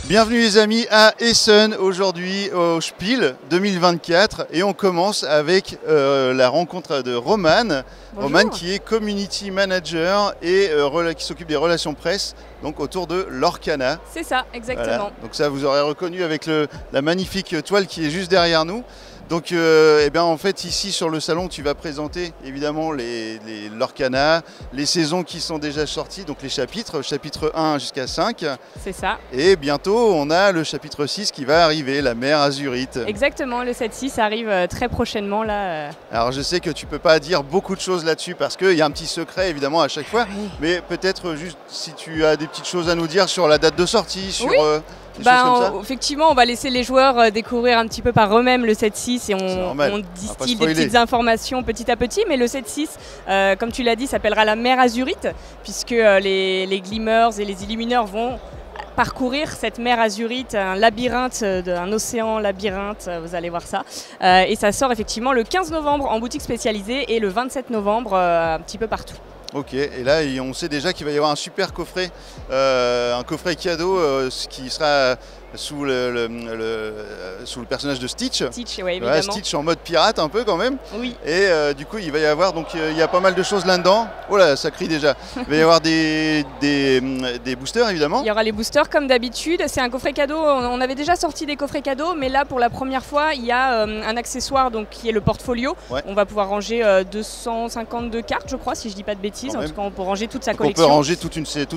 Bienvenue les amis à Essen, aujourd'hui au Spiel 2024 et on commence avec la rencontre de Romane. Bonjour. Romane qui est Community Manager et qui s'occupe des relations presse donc autour de l'Orkana. C'est ça, exactement. Voilà. Donc ça vous aurez reconnu avec la magnifique toile qui est juste derrière nous. Donc en fait ici sur le salon tu vas présenter évidemment l'Orkana, les saisons qui sont déjà sorties, donc les chapitres 1 jusqu'à 5. C'est ça. Et bientôt on a le chapitre 6 qui va arriver, la mer Azurite. Exactement, le 7-6 arrive très prochainement là. Alors je sais que tu peux pas dire beaucoup de choses là-dessus parce qu'il y a un petit secret évidemment à chaque fois, Oui. mais peut-être juste si tu as des petites choses à nous dire sur la date de sortie, sur... Oui. Des choses comme ça. Effectivement, on va laisser les joueurs découvrir un petit peu par eux-mêmes le 7-6 et on distille des petites informations petit à petit. Mais le 7-6, comme tu l'as dit, s'appellera la mer Azurite, puisque les Glimmers et les Illumineurs vont parcourir cette mer Azurite, un labyrinthe, un océan labyrinthe, vous allez voir ça. Et ça sort effectivement le 15 novembre en boutique spécialisée et le 27 novembre un petit peu partout. Ok, et là on sait déjà qu'il va y avoir un super coffret, un coffret cadeau qui sera sous le personnage de Stitch. Stitch, oui, évidemment. Ouais, Stitch en mode pirate un peu quand même. Oui. Et du coup il va y avoir, donc il y a pas mal de choses là-dedans. Oh là, ça crie déjà. Il va y avoir des boosters évidemment. Il y aura les boosters comme d'habitude. C'est un coffret cadeau. On avait déjà sorti des coffrets cadeaux, mais là pour la première fois il y a un accessoire donc, qui est le portfolio. Ouais. On va pouvoir ranger 252 cartes je crois, si je dis pas de bêtises. En tout cas on peut ranger toute sa donc collection. on peut ranger tout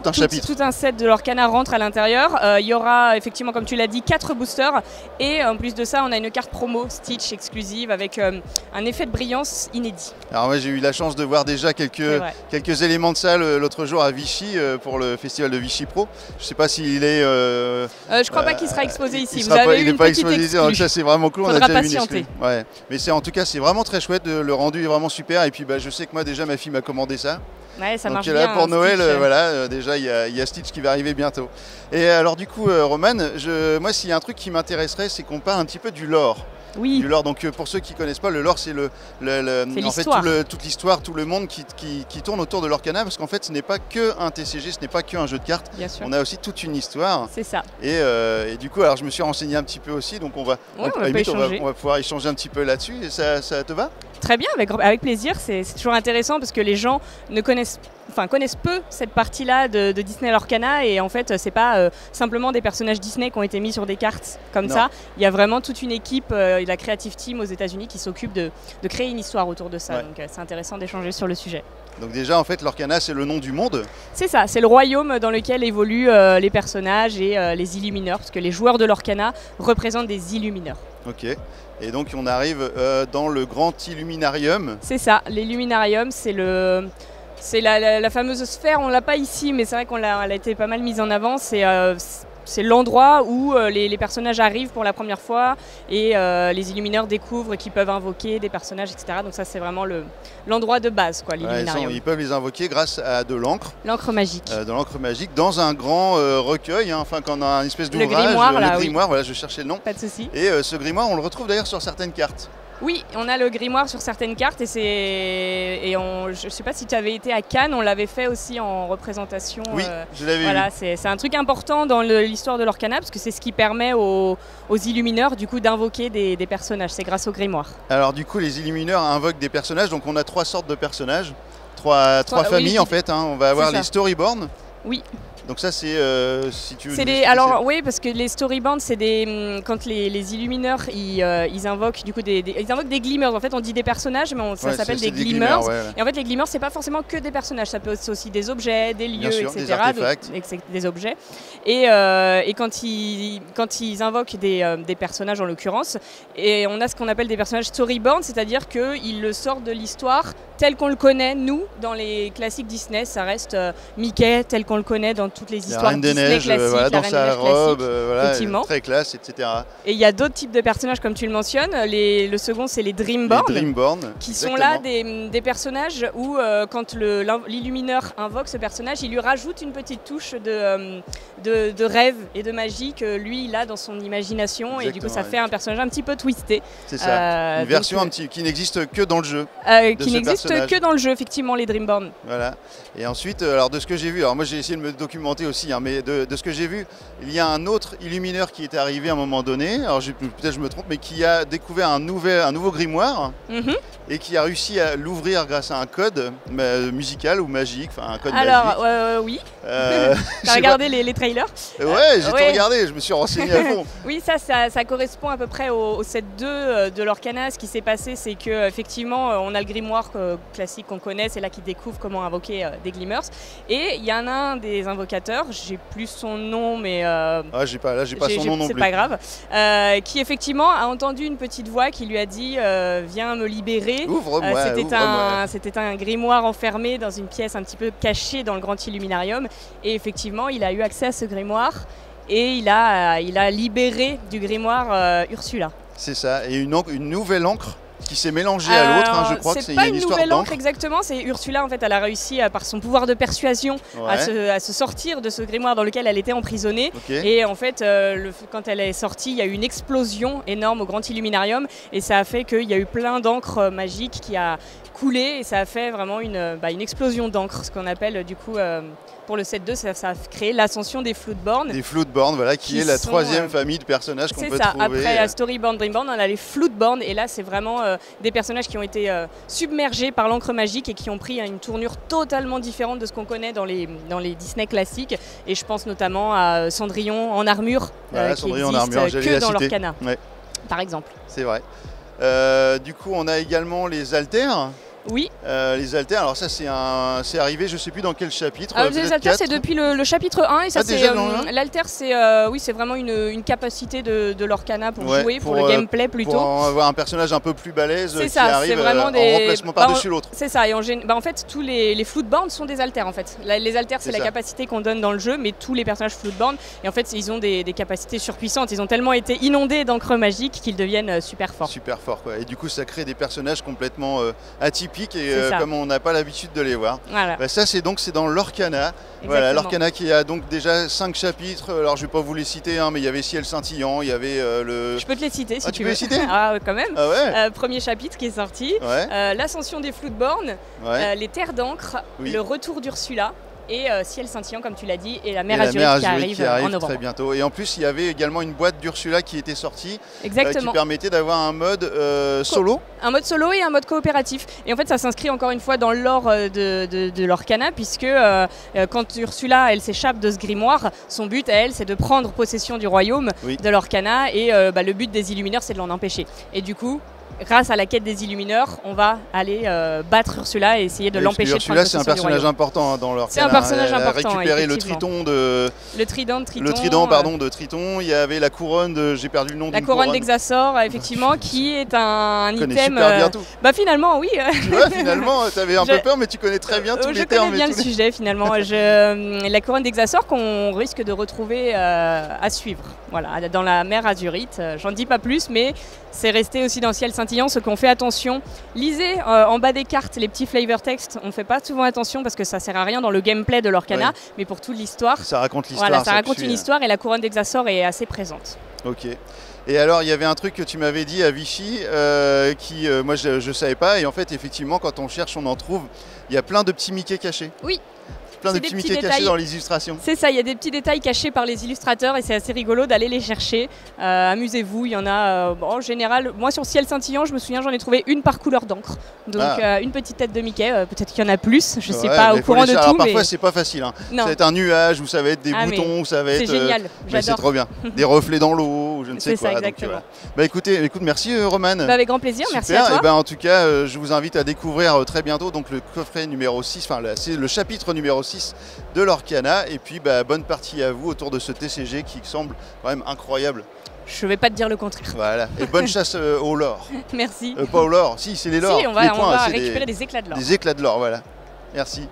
un chapitre. Tout un set de l'Orkana rentre à l'intérieur. Il y aura effectivement, comme tu l'as dit, 4 boosters. Et en plus de ça, on a une carte promo Stitch exclusive avec un effet de brillance inédit. Alors moi j'ai eu la chance de voir déjà quelques éléments de ça l'autre jour à Vichy pour le festival de Vichy Pro. Je sais pas s'il est... je crois pas qu'il sera exposé ici. Il n'est pas exposé, donc ça c'est vraiment cool. Faudra on a déjà patienter. Ouais. Mais en tout cas c'est vraiment très chouette, le rendu est vraiment super. Et puis je sais que moi déjà ma fille m'a commandé ça. Ouais, ça marche donc là bien, pour Noël, Stitch. déjà il y a Stitch qui va arriver bientôt. Et alors du coup, Romane, moi s'il y a un truc qui m'intéresserait, c'est qu'on parle un petit peu du lore. Oui. Du lore. Donc pour ceux qui ne connaissent pas, le lore c'est en fait toute l'histoire, tout le monde qui tourne autour de l'Orkana, parce qu'en fait ce n'est pas que un TCG, ce n'est pas qu'un jeu de cartes. Bien sûr. On a aussi toute une histoire. C'est ça. Et du coup, alors je me suis renseigné un petit peu aussi, donc on va pouvoir échanger un petit peu là-dessus. Et ça te va ? Très bien, avec plaisir. C'est toujours intéressant parce que les gens connaissent peu cette partie-là de Disney l'Orkana, et en fait c'est pas simplement des personnages Disney qui ont été mis sur des cartes comme ça. Il y a vraiment toute une équipe, la Creative Team aux États-Unis qui s'occupe de créer une histoire autour de ça. Ouais. Donc c'est intéressant d'échanger sur le sujet. Donc déjà en fait l'Orkana c'est le nom du monde. C'est ça, c'est le royaume dans lequel évoluent les personnages et les Illumineurs, parce que les joueurs de l'Orkana représentent des Illumineurs. Ok. Et donc on arrive dans le grand Illuminarium. C'est ça, l'Illuminarium, c'est la fameuse sphère, on l'a pas ici, mais c'est vrai elle a été pas mal mise en avant. C'est l'endroit où les personnages arrivent pour la première fois et les Illumineurs découvrent qu'ils peuvent invoquer des personnages, etc. Donc ça c'est vraiment l'endroit de base, l'Illuminarium. Ils peuvent les invoquer grâce à de l'encre. L'encre magique. De l'encre magique dans un grand recueil, quand on a une espèce d'ouvrage. Le grimoire, oui. Voilà, je cherchais le nom. Pas de souci. Et ce grimoire, on le retrouve d'ailleurs sur certaines cartes. Oui, on a le grimoire sur certaines cartes je ne sais pas si tu avais été à Cannes, on l'avait fait aussi en représentation. Oui, je l'avais vu. C'est un truc important dans l'histoire de l'Orkana parce que c'est ce qui permet aux Illumineurs du coup d'invoquer des personnages, c'est grâce au grimoire. Alors du coup les Illumineurs invoquent des personnages, donc on a 3 sortes de personnages, trois familles en fait. On va avoir les Storyborn. Oui. Donc ça c'est si tu veux. Oui, parce que les storyboards c'est quand les Illumineurs ils invoquent du coup ils invoquent des Glimmers. En fait on dit des personnages mais ça s'appelle des Glimmers. Ouais. Et en fait les Glimmers c'est pas forcément que des personnages, ça peut être aussi des objets, des lieux, sûr, etc. Des artefacts. Des objets. Et quand ils invoquent des personnages en l'occurrence, et on a ce qu'on appelle des personnages storyboards, c'est-à-dire qu'ils le sortent de l'histoire tel qu'on le connaît, nous, dans les classiques Disney, ça reste Mickey tel qu'on le connaît dans toutes les histoires Disney classiques, dans sa robe, très classe, etc. Et il y a d'autres types de personnages comme tu le mentionnes. Le second c'est les Dreamborn, qui sont là des personnages où quand l'Illumineur invoque ce personnage, il lui rajoute une petite touche de rêve et de magie que lui il a dans son imagination. Exactement, et du coup ça fait un personnage un petit peu twisté. C'est ça, une version qui n'existe que dans le jeu. Qui n'existe que dans le jeu, effectivement, les Dreamborn. Voilà. Et ensuite, alors de ce que j'ai vu, alors moi j'ai essayé de me documenter documenté aussi, hein, mais de ce que j'ai vu, il y a un autre illumineur qui est arrivé à un moment donné, alors peut-être je me trompe, mais qui a découvert un nouveau grimoire et qui a réussi à l'ouvrir grâce à un code musical ou magique, enfin un code magique. Alors, oui. T'as regardé les trailers? Ouais, j'ai tout regardé, je me suis renseigné à fond. Oui, ça correspond à peu près au set 2 de l'Orcana. Ce qui s'est passé, c'est qu'effectivement, on a le grimoire classique qu'on connaît, c'est là qu'il découvre comment invoquer des glimmers. Et il y en a un des invocateurs, j'ai plus son nom, mais... j'ai pas son nom non plus. C'est pas grave. Qui effectivement a entendu une petite voix qui lui a dit viens me libérer. Ouvre-moi. C'était un grimoire enfermé dans une pièce un petit peu cachée dans le Grand Illuminarium. Et effectivement, il a eu accès à ce grimoire et il a libéré du grimoire Ursula. C'est ça, et une nouvelle encre qui s'est mélangée à l'autre, je crois que c'est une histoire d'encre. C'est pas une nouvelle encre exactement, c'est Ursula en fait, elle a réussi par son pouvoir de persuasion à se sortir de ce grimoire dans lequel elle était emprisonnée. Et en fait, quand elle est sortie, il y a eu une explosion énorme au Grand Illuminarium et ça a fait qu'il y a eu plein d'encre magique qui a coulé et ça a fait vraiment une explosion d'encre, ce qu'on appelle du coup... Pour le set 2, ça a créé l'ascension des Floodborn. Des Floodborn, voilà, qui est la troisième famille de personnages qu'on peut trouver. C'est ça, après Storyborn, Dreamborn, on a les Floodborn, et là c'est vraiment des personnages qui ont été submergés par l'encre magique et qui ont pris une tournure totalement différente de ce qu'on connaît dans les Disney classiques. Et je pense notamment à Cendrillon en armure, qui existe que dans l'Orcana, par exemple. C'est vrai. Du coup, on a également les altères. Oui. Les altères, alors ça c'est arrivé, je sais plus dans quel chapitre. Les altères c'est depuis le chapitre 1 et ça c'est l'altère c'est vraiment une capacité de l'Orcana pour jouer, pour le gameplay plutôt. Pour avoir un personnage un peu plus balèze qui ça, arrive vraiment en remplacement par-dessus l'autre. C'est ça, et en fait tous les Floodborn sont des altères en fait. Les altères c'est la capacité qu'on donne dans le jeu, mais tous les personnages Floodborn, et en fait ils ont des capacités surpuissantes, ils ont tellement été inondés d'encre magique qu'ils deviennent super forts. Super forts quoi, et du coup ça crée des personnages complètement atypiques et comme on n'a pas l'habitude de les voir. Voilà. Ça c'est dans l'Orcana. Voilà, l'Orcana qui a donc déjà 5 chapitres. Alors je vais pas vous les citer, mais il y avait Ciel Scintillant, il y avait le... Je peux te les citer si tu tu veux. peux les citer? Quand même. Premier chapitre qui est sorti, l'ascension des Floodborn, les terres d'encre, le retour d'Ursula. Et Ciel Scintillant, comme tu l'as dit, et la mer Azurite qui arrive en novembre. Très bientôt. Et en plus, il y avait également une boîte d'Ursula qui était sortie, qui permettait d'avoir un mode solo. Un mode solo et un mode coopératif. Et en fait, ça s'inscrit encore une fois dans le lore de l'Orcana, puisque quand Ursula, elle s'échappe de ce grimoire, son but à elle, c'est de prendre possession du royaume de l'Orcana, et le but des Illumineurs, c'est de l'en empêcher. Et du coup, grâce à la quête des Illumineurs, on va aller battre Ursula et essayer de l'empêcher de prendre possession du royaume. Ursula, c'est un personnage important dans l'Orcana. C'est un personnage important. Elle a récupéré le triton de... Le trident de Triton. Le trident, pardon, de Triton. Il y avait la couronne de... J'ai perdu le nom La couronne d'Exasor, effectivement, qui est un item... super bien tout. Finalement, oui. Tu vois, finalement, t'avais un peu peur, mais tu connais très bien tous les termes. Je connais bien le sujet, finalement. La couronne d'Exasor qu'on risque de retrouver à suivre. Voilà, dans la mer Azurite. J'en dis pas plus, mais c'est resté aussi dans Ciel Scintillant, ce qu'on fait attention. Lisez en bas des cartes les petits flavor texts, on ne fait pas souvent attention parce que ça sert à rien dans le gameplay de l'Orcana, mais pour toute l'histoire. Ça raconte l'histoire. Voilà, ça raconte une histoire et la couronne d'Exasor est assez présente. Ok. Et alors, il y avait un truc que tu m'avais dit à Vichy, moi je savais pas, et en fait, effectivement, quand on cherche, on en trouve. Il y a plein de petits Mickey cachés. Oui. Plein de petits Mickey cachés dans les illustrations. C'est ça, il y a des petits détails cachés par les illustrateurs et c'est assez rigolo d'aller les chercher. Amusez-vous, il y en a en général. Moi sur Ciel Scintillant, je me souviens, j'en ai trouvé une par couleur d'encre. Donc une petite tête de Mickey, peut-être qu'il y en a plus, je sais pas au courant de tout. Parfois c'est pas facile, ça va être un nuage, ou ça va être des boutons, ou ça va être... C'est génial, j'adore. C'est trop bien. Des reflets dans l'eau, ou je ne sais quoi. C'est ça, exactement. Donc, écoute, merci Romane. Avec grand plaisir, super. Merci à toi. Et en tout cas, je vous invite à découvrir très bientôt donc, le coffret numéro 6, c'est le chapitre numéro 6 de l'Orcana, et puis bonne partie à vous autour de ce TCG qui semble quand même incroyable. Je vais pas te dire le contraire. Voilà, et bonne chasse au lore. Merci. Pas au lore, si c'est les lores. Si, on va récupérer des éclats de lore. Des éclats de lore, voilà. Merci.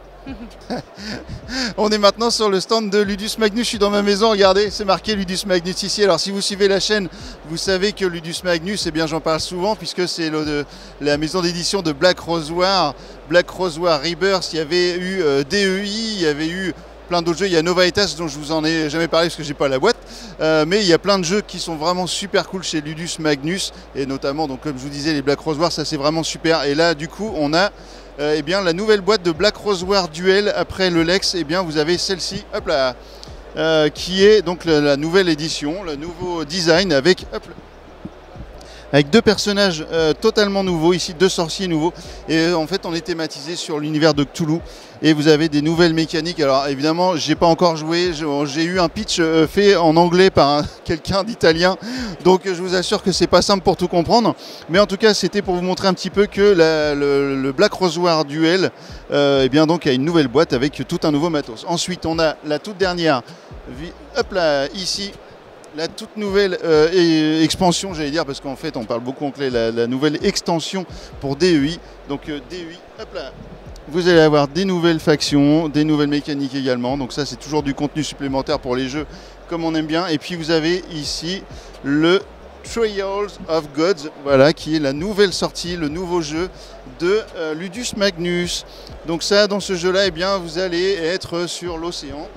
On est maintenant sur le stand de Ludus Magnus, je suis dans ma maison, regardez, c'est marqué Ludus Magnus ici. Alors si vous suivez la chaîne, vous savez que Ludus Magnus, j'en parle souvent puisque c'est la maison d'édition de Black Rose War Rebirth. Il y avait eu DEI, il y avait eu plein d'autres jeux, il y a Nova Etas dont je vous en ai jamais parlé parce que j'ai pas la boîte, mais il y a plein de jeux qui sont vraiment super cool chez Ludus Magnus, et notamment donc comme je vous disais les Black Rose War, ça c'est vraiment super. Et là du coup on a eh bien, la nouvelle boîte de Black Rose War Duel après le Lex, eh bien, vous avez celle-ci, hop là, qui est donc la nouvelle édition, le nouveau design avec, hop là, avec 2 personnages totalement nouveaux, ici 2 sorciers nouveaux. Et en fait, on est thématisé sur l'univers de Cthulhu. Et vous avez des nouvelles mécaniques. Alors évidemment, j'ai pas encore joué. J'ai eu un pitch fait en anglais par quelqu'un d'italien. Donc je vous assure que c'est pas simple pour tout comprendre. Mais en tout cas, c'était pour vous montrer un petit peu que le Black Rose War Duel eh bien, donc, a une nouvelle boîte avec tout un nouveau matos. Ensuite, on a la toute dernière, hop là, ici. La toute nouvelle expansion, j'allais dire, parce qu'en fait on parle beaucoup anglais, la nouvelle extension pour DEI. Donc DEI, hop là, vous allez avoir des nouvelles factions, des nouvelles mécaniques également. Donc ça c'est toujours du contenu supplémentaire pour les jeux comme on aime bien. Et puis vous avez ici le Trials of Gods, voilà, qui est la nouvelle sortie, le nouveau jeu de Ludus Magnus. Donc ça, dans ce jeu-là, eh bien, vous allez être sur l'océan,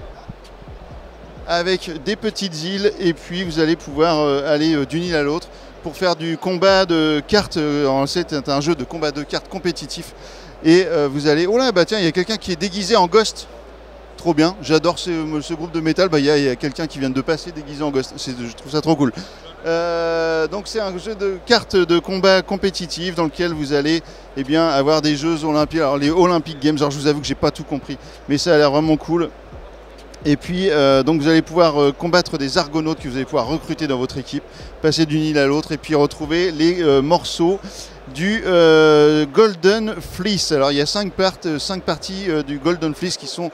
avec des petites îles, et puis vous allez pouvoir aller d'une île à l'autre pour faire du combat de cartes. C'est un jeu de combat de cartes compétitif, et vous allez... Oh là, bah tiens, il y a quelqu'un qui est déguisé en Ghost. Trop bien, j'adore ce groupe de métal. Bah, il y a quelqu'un qui vient de passer déguisé en Ghost, je trouve ça trop cool. Donc c'est un jeu de cartes de combat compétitif dans lequel vous allez avoir des jeux olympiques, alors les Olympic Games. Alors je vous avoue que j'ai pas tout compris, mais ça a l'air vraiment cool. Et puis donc vous allez pouvoir combattre des argonautes que vous allez pouvoir recruter dans votre équipe, passer d'une île à l'autre, et puis retrouver les morceaux du Golden Fleece. Alors il y a 5 parties du Golden Fleece qui sont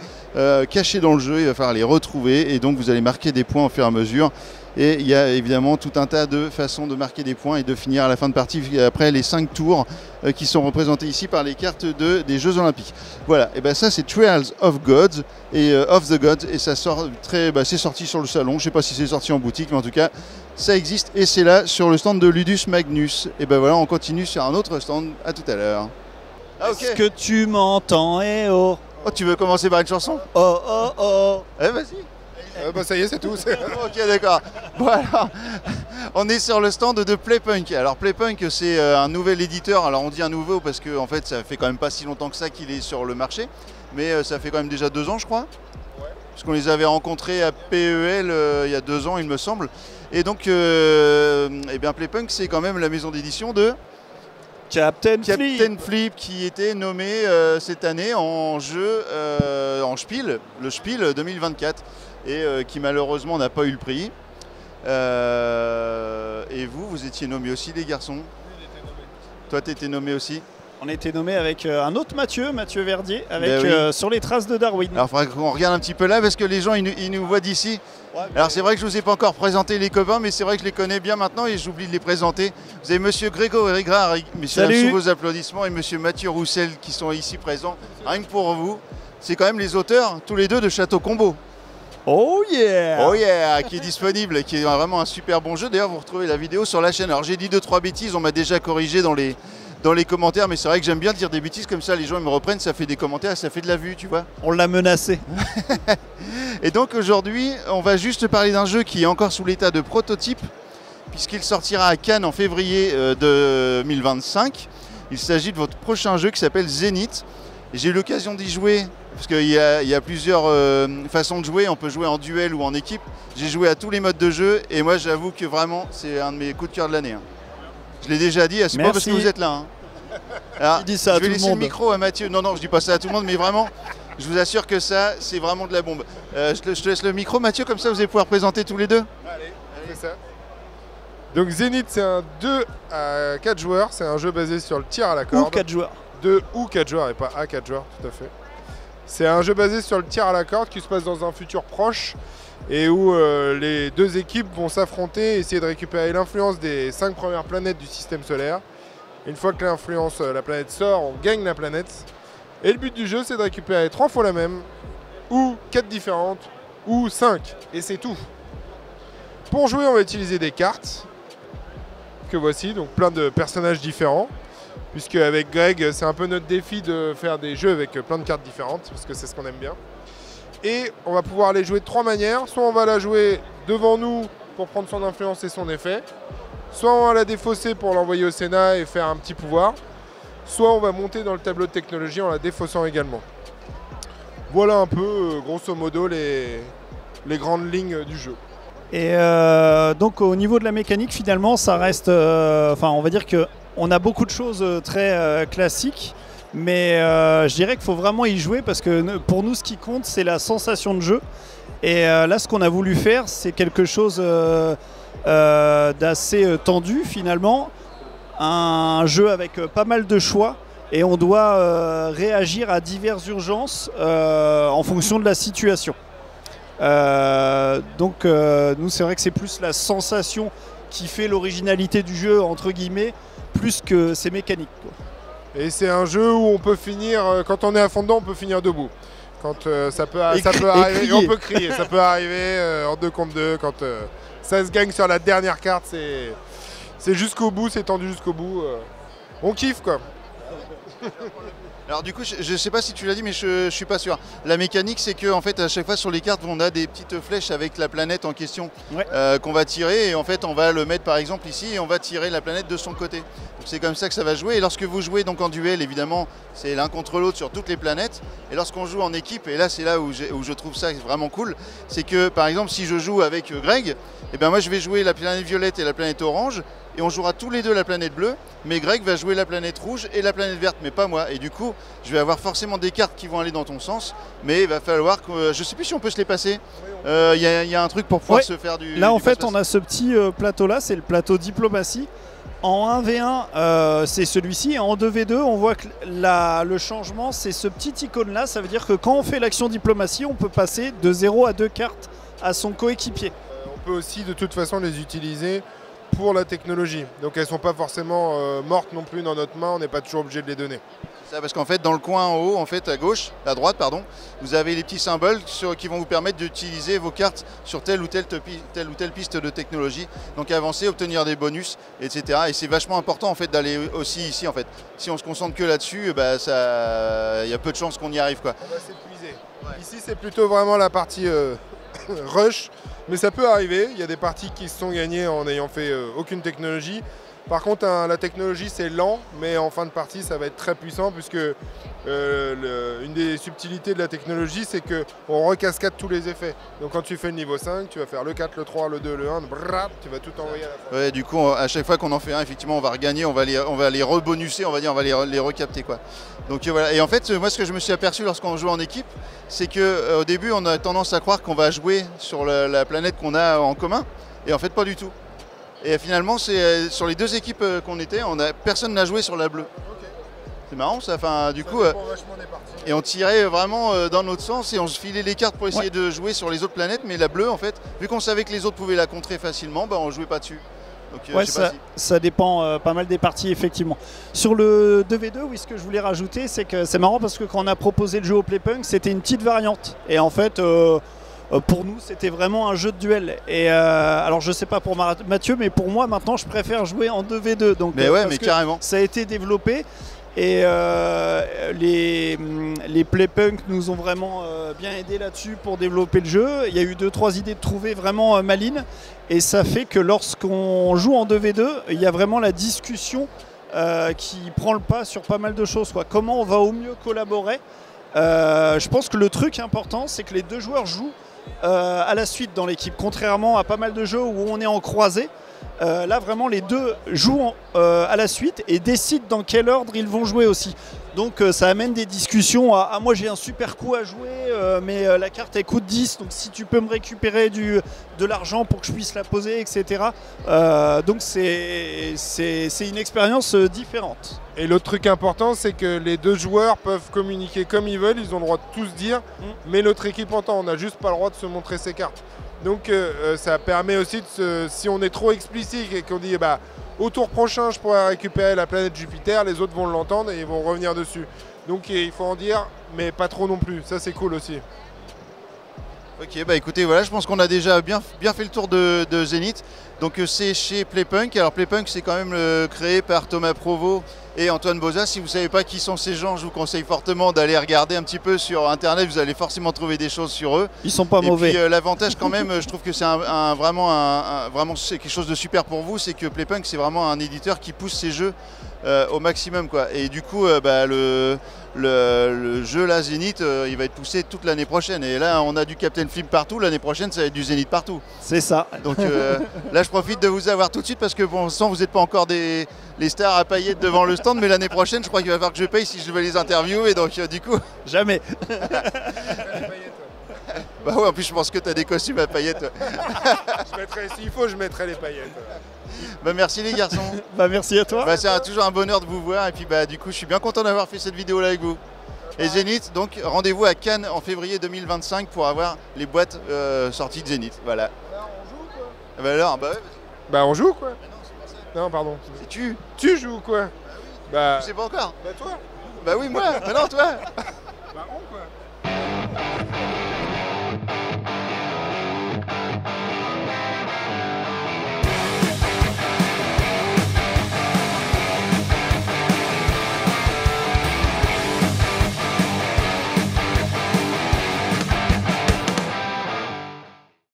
cachées dans le jeu, il va falloir les retrouver, et donc vous allez marquer des points au fur et à mesure. Et il y a évidemment tout un tas de façons de marquer des points et de finir à la fin de partie après les 5 tours qui sont représentés ici par les cartes des Jeux Olympiques. Voilà, et bien ça c'est Trials of Gods et of the Gods, et ça sort c'est sorti sur le salon. Je ne sais pas si c'est sorti en boutique, mais en tout cas ça existe, et c'est là sur le stand de Ludus Magnus. Et ben voilà, on continue sur un autre stand. À tout à l'heure. Ah, okay. Est-ce que tu m'entends? Eh oh. Oh, tu veux commencer par une chanson? Oh oh oh. Eh vas-y. Bah ça y est, c'est tout. Ok, d'accord. Voilà. On est sur le stand de Playpunk. Alors Playpunk, c'est un nouvel éditeur. Alors on dit un nouveau parce que en fait ça fait quand même pas si longtemps que ça qu'il est sur le marché, mais ça fait quand même déjà 2 ans, je crois. Ouais. Parce qu'on les avait rencontrés à PEL il y a 2 ans, il me semble. Et donc Playpunk, c'est quand même la maison d'édition de Captain Flip, qui était nommé cette année en jeu en Spiel, le Spiel 2024, et qui malheureusement n'a pas eu le prix. Et vous étiez nommé aussi, les garçons? Oui, il était nommé. Toi, tu étais nommé aussi? On a été nommé avec un autre Mathieu Verdier, avec Sur les traces de Darwin. Alors il faudrait qu'on regarde un petit peu là, parce que les gens ils nous voient d'ici. Ouais, alors c'est vrai que je ne vous ai pas encore présenté les copains, mais c'est vrai que je les connais bien maintenant et j'oublie de les présenter. Vous avez monsieur Grégory Grard, sous vos applaudissements, et monsieur Mathieu Roussel qui sont ici présents, rien que pour vous. C'est quand même les auteurs, tous les deux, de Château Combo. Oh yeah! Oh yeah, qui est disponible, qui est vraiment un super bon jeu. D'ailleurs, vous retrouvez la vidéo sur la chaîne. Alors j'ai dit 2-3 bêtises, on m'a déjà corrigé dans les commentaires, mais c'est vrai que j'aime bien dire des bêtises, comme ça les gens me reprennent, ça fait des commentaires, ça fait de la vue, tu vois. On l'a menacé. Et donc aujourd'hui, on va juste parler d'un jeu qui est encore sous l'état de prototype, puisqu'il sortira à Cannes en février 2025. Il s'agit de votre prochain jeu qui s'appelle Zenith. J'ai eu l'occasion d'y jouer, parce qu'il y a plusieurs façons de jouer. On peut jouer en duel ou en équipe. J'ai joué à tous les modes de jeu, et moi j'avoue que vraiment c'est un de mes coups de cœur de l'année. Je l'ai déjà dit, c'est pas parce que vous êtes là. Alors, il dit ça à tout le monde. Je vais laisser le micro à Mathieu. Non, je dis pas ça à tout le monde, mais vraiment, je vous assure que ça, c'est vraiment de la bombe. Je te laisse le micro, Mathieu, comme ça vous allez pouvoir présenter tous les deux. Allez, c'est ça. Donc Zenith, c'est un 2 à 4 joueurs. C'est un jeu basé sur le tir à la corde. Ou 4 joueurs. 2 ou 4 joueurs, et pas à 4 joueurs, tout à fait. C'est un jeu basé sur le tir à la corde qui se passe dans un futur proche, et où les 2 équipes vont s'affronter et essayer de récupérer l'influence des 5 premières planètes du système solaire. Une fois que la planète sort, on gagne la planète. Et le but du jeu, c'est de récupérer 3 fois la même, ou 4 différentes, ou 5. Et c'est tout. Pour jouer, on va utiliser des cartes, que voici, donc plein de personnages différents. Puisque avec Greg, c'est un peu notre défi de faire des jeux avec plein de cartes différentes, parce que c'est ce qu'on aime bien. Et on va pouvoir les jouer de 3 manières. Soit on va la jouer devant nous pour prendre son influence et son effet. Soit on va la défausser pour l'envoyer au Sénat et faire un petit pouvoir. soit on va monter dans le tableau de technologie en la défaussant également. Voilà un peu, grosso modo, les grandes lignes du jeu. Et donc au niveau de la mécanique, finalement, ça reste... on va dire qu'on a beaucoup de choses très classiques, mais je dirais qu'il faut vraiment y jouer parce que pour nous, ce qui compte, c'est la sensation de jeu. Et là, ce qu'on a voulu faire, c'est quelque chose d'assez tendu, finalement. Un jeu avec pas mal de choix. Et on doit réagir à diverses urgences en fonction de la situation. Donc nous, c'est vrai que c'est plus la sensation qui fait l'originalité du jeu, entre guillemets, plus que ses mécaniques, quoi. Et c'est un jeu où on peut finir, quand on est à fond dedans, on peut finir debout. Quand ça peut arriver, on peut crier. Ça peut arriver en 2 contre 2, quand ça se gagne sur la dernière carte, c'est jusqu'au bout, c'est tendu jusqu'au bout. On kiffe, quoi. Alors du coup, je ne sais pas si tu l'as dit, mais je suis pas sûr. La mécanique, c'est que en fait, à chaque fois sur les cartes, on a des petites flèches avec la planète en question, ouais, qu'on va tirer. Et en fait, on va le mettre par exemple ici et on va tirer la planète de son côté. C'est comme ça que ça va jouer. Et lorsque vous jouez donc en duel, évidemment, c'est l'un contre l'autre sur toutes les planètes. Et lorsqu'on joue en équipe, et là c'est là où je trouve ça vraiment cool, c'est que par exemple, si je joue avec Greg, et ben moi je vais jouer la planète violette et la planète orange. Et on jouera tous les deux la planète bleue, mais Greg va jouer la planète rouge et la planète verte, mais pas moi. Et du coup, je vais avoir forcément des cartes qui vont aller dans ton sens, mais il va falloir que... je sais plus si on peut se les passer. Il y a un truc pour pouvoir se faire du... Là, en fait, on a ce petit plateau-là, c'est le plateau diplomatie. En 1v1, c'est celui-ci. Et en 2v2, on voit que le changement, c'est ce petit icône-là. Ça veut dire que quand on fait l'action diplomatie, on peut passer de 0 à 2 cartes à son coéquipier. On peut aussi, de toute façon, les utiliser pour la technologie. Donc elles ne sont pas forcément mortes non plus dans notre main, on n'est pas toujours obligé de les donner. Ça, parce qu'en fait, dans le coin en haut, en fait, à gauche, à droite, pardon, vous avez les petits symboles qui vont vous permettre d'utiliser vos cartes sur telle ou telle piste de technologie. Donc avancer, obtenir des bonus, etc. Et c'est vachement important en fait d'aller aussi ici en fait. Si on se concentre que là-dessus, bah, il y a peu de chances qu'on y arrive, quoi. On va s'épuiser. Ouais. Ici, c'est plutôt vraiment la partie rush. Mais ça peut arriver, il y a des parties qui se sont gagnées en n'ayant fait aucune technologie. Par contre, la technologie c'est lent, mais en fin de partie ça va être très puissant puisque une des subtilités de la technologie c'est qu'on recascade tous les effets. Donc quand tu fais le niveau 5, tu vas faire le 4, le 3, le 2, le 1, brrr, tu vas tout envoyer à la fin. Ouais, du coup, à chaque fois qu'on en fait un, effectivement on va regagner, on va les rebonusser, on va dire, on va les recapter, quoi. Donc voilà. Et en fait, moi ce que je me suis aperçu lorsqu'on joue en équipe, c'est qu'au début on a tendance à croire qu'on va jouer sur la planète qu'on a en commun, et en fait pas du tout. Et finalement, c'est sur les 2 équipes qu'on était, personne n'a joué sur la bleue. Okay. C'est marrant ça. Enfin, du coup, et on tirait vraiment dans notre sens et on se filait les cartes pour essayer de jouer sur les autres planètes. Mais la bleue, en fait, vu qu'on savait que les autres pouvaient la contrer facilement, bah, on jouait pas dessus. Donc, ça dépend pas mal des parties, effectivement. Sur le 2v2, oui, ce que je voulais rajouter, c'est que c'est marrant parce que quand on a proposé le jeu au Playpunk, c'était une petite variante. Et en fait... pour nous, c'était vraiment un jeu de duel. Et alors, je sais pas pour Mathieu, mais pour moi, maintenant, je préfère jouer en 2v2. Donc, mais ouais, mais carrément. Ça a été développé. Et les Playpunk nous ont vraiment bien aidé là-dessus pour développer le jeu. Il y a eu 2-3 idées de trouver vraiment malines. Et ça fait que lorsqu'on joue en 2v2, il y a vraiment la discussion qui prend le pas sur pas mal de choses, quoi. Comment on va au mieux collaborer. Je pense que le truc important, c'est que les 2 joueurs jouent à la suite dans l'équipe, contrairement à pas mal de jeux où on est en croisée. Là vraiment les 2 jouent à la suite et décident dans quel ordre ils vont jouer aussi. Donc ça amène des discussions à moi j'ai un super coup à jouer mais la carte elle coûte 10, donc si tu peux me récupérer de l'argent pour que je puisse la poser, etc. Donc c'est une expérience différente. Et l'autre truc important, c'est que les 2 joueurs peuvent communiquer comme ils veulent, ils ont le droit de tout se dire, mais l'autre équipe entend, on n'a juste pas le droit de se montrer ses cartes. Donc ça permet aussi, si on est trop explicite et qu'on dit bah, au tour prochain je pourrais récupérer la planète Jupiter, les autres vont l'entendre et ils vont revenir dessus. Donc il faut en dire, mais pas trop non plus, ça c'est cool aussi. Ok, bah écoutez, voilà, je pense qu'on a déjà bien fait le tour de Zénith. Donc c'est chez Playpunk. Alors Playpunk c'est quand même créé par Thomas Provost et Antoine Boza. Si vous ne savez pas qui sont ces gens, je vous conseille fortement d'aller regarder un petit peu sur internet, vous allez forcément trouver des choses sur eux. Ils sont pas mauvais. Et puis l'avantage quand même, je trouve que c'est vraiment c'est quelque chose de super pour vous, c'est que Playpunk c'est vraiment un éditeur qui pousse ses jeux au maximum quoi. Et du coup le jeu là Zénith il va être poussé toute l'année prochaine, et là on a du Captain Flip partout, l'année prochaine ça va être du Zénith partout. C'est ça. Donc là je profite de vous avoir tout de suite parce que pour l'instant vous n'êtes pas encore les stars à paillettes devant le stand, mais l'année prochaine je crois qu'il va falloir que je paye si je veux les interviewer, donc du coup... Jamais. Bah ouais, en plus je pense que tu as des costumes à paillettes. S'il faut, je mettrai les paillettes. Bah merci les garçons. Bah merci à toi. Bah, c'est toujours un bonheur de vous voir, et puis bah du coup je suis bien content d'avoir fait cette vidéo là avec vous. Et Zénith, donc rendez-vous à Cannes en février 2025 pour avoir les boîtes sorties de Zénith. Voilà. Alors, on joue ou quoi? Bah alors, bah ouais. Bah on joue quoi? Mais non, c'est pas ça. Non, pardon. C'est tu. Tu joues quoi? Bah Je sais pas encore. Bah toi? Bah oui, moi. Bah non, toi. Bah on quoi?